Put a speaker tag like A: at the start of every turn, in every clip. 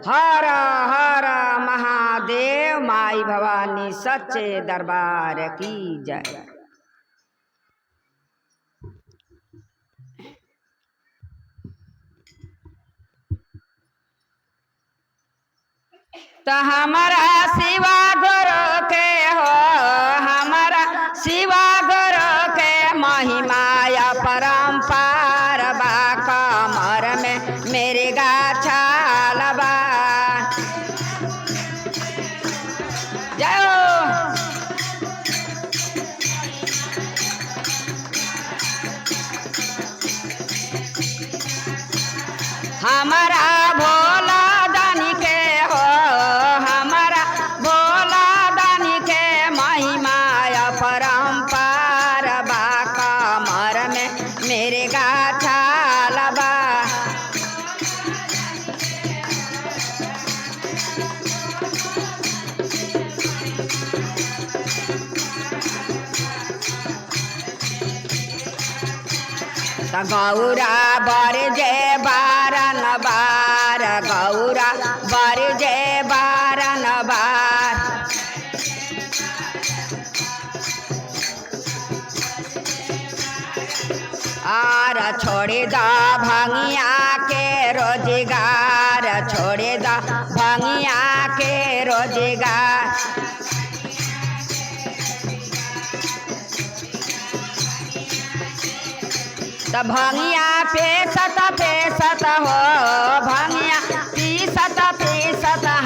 A: हर हर महादेव माई भवानी सच्चे दरबार की जय। तो हमारा शिवा गुरु के हो, हमारा शिवा गुरु के महिमाया परम्पार बा, कमर में मेरे गाछाल बा। जय हमारा भोला दानी के हो, हमारा भोला दानी के महिमाया परम्पार बा, कमर में मेरे गाछाल बा। गौरा बर जय बारन बार, गौरा बर जय बारन बार। आर छोड़े दा भंगिया के रोजगार, छोड़े दा भंगिया के रोजगार। तो भंगिया पेसत हो, भंगिया पीसत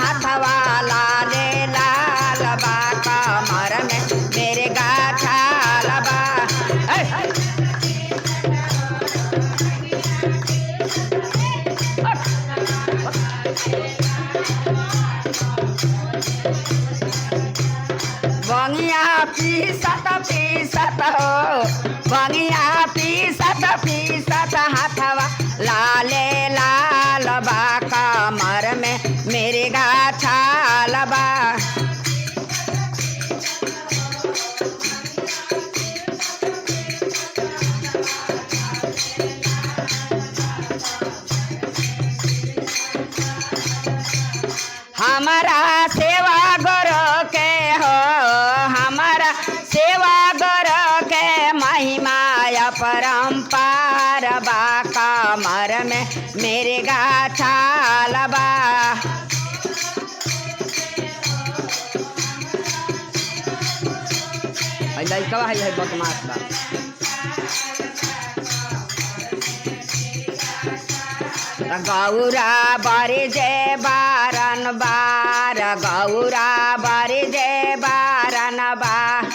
A: हाथवा लाले लाल बा, कमर में मेरे गाछाल बा। भंगिया पीसत हो, भंगिया पीसत हाथवा लाले लाल बा, कमर में मेरे गाछाल बा। हमारा सेवा गुरु के हो, हमारा सेवा गुरु के महिमाया परम्पार बा, कमर में मेरे गाछाल बा। लइकवा है बदमाश बा। गौरा बर जय बारन बार, गौरा बर जय बारन बार।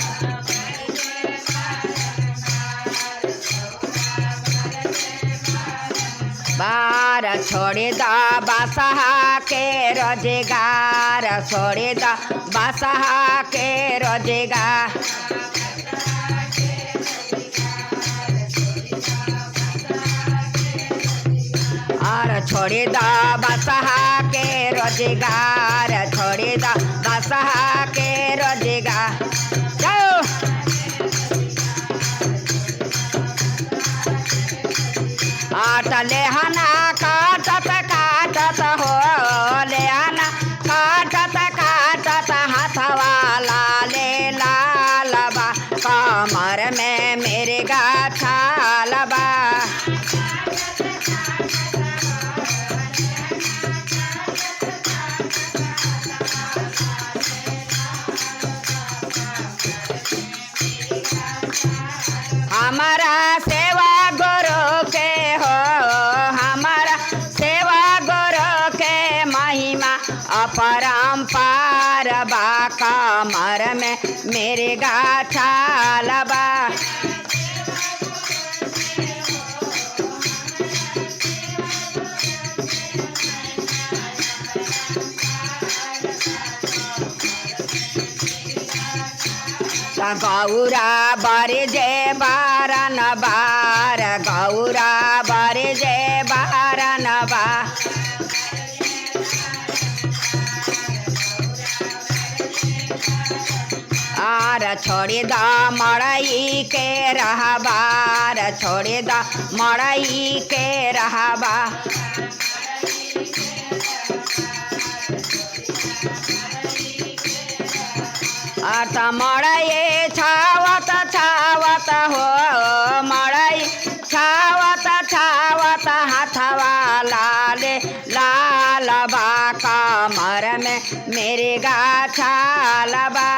A: बार छोड़े दा बसहा के रोजगार, छोड़े दा बसहा के रोजगार। और छोड़े दा बसहा के रोजगार, छोड़े दा बसहा के रोजगार। जाओ आट लेहना काटत हो, लेहना काटत हाथवा लाले लाल बा, कमर में मेरे गाछाल बा। हमारा सेवा गुरु के हो, हमारा सेवा गुरु के महिमा अपरम्पार बा, कमर में मेरे गाछाल बा। गौरा बर जय बारन बार, गौरा बर जय बारन बार। आर छोड़े दा मड़ई के रहबार, छोड़े दा मड़ई के रहबा। मड़ई छावत छावत हो मड़ई छावत छावत हाथवा लाले लाल बा कमर में मेरे गाछाल बा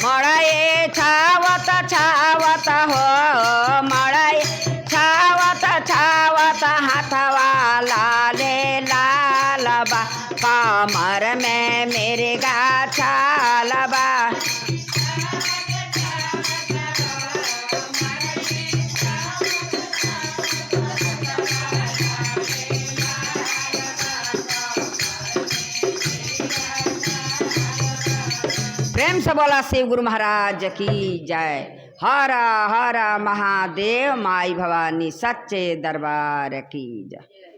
A: मड़ई छावत छावत हो मड़ई छावत छावत हाथवा लाले लाल बा कमर में मेरे गाछाल बा प्रेम से बोला शिव गुरु महाराज की जय। हर हर महादेव माई भवानी सच्चे दरबार की जय।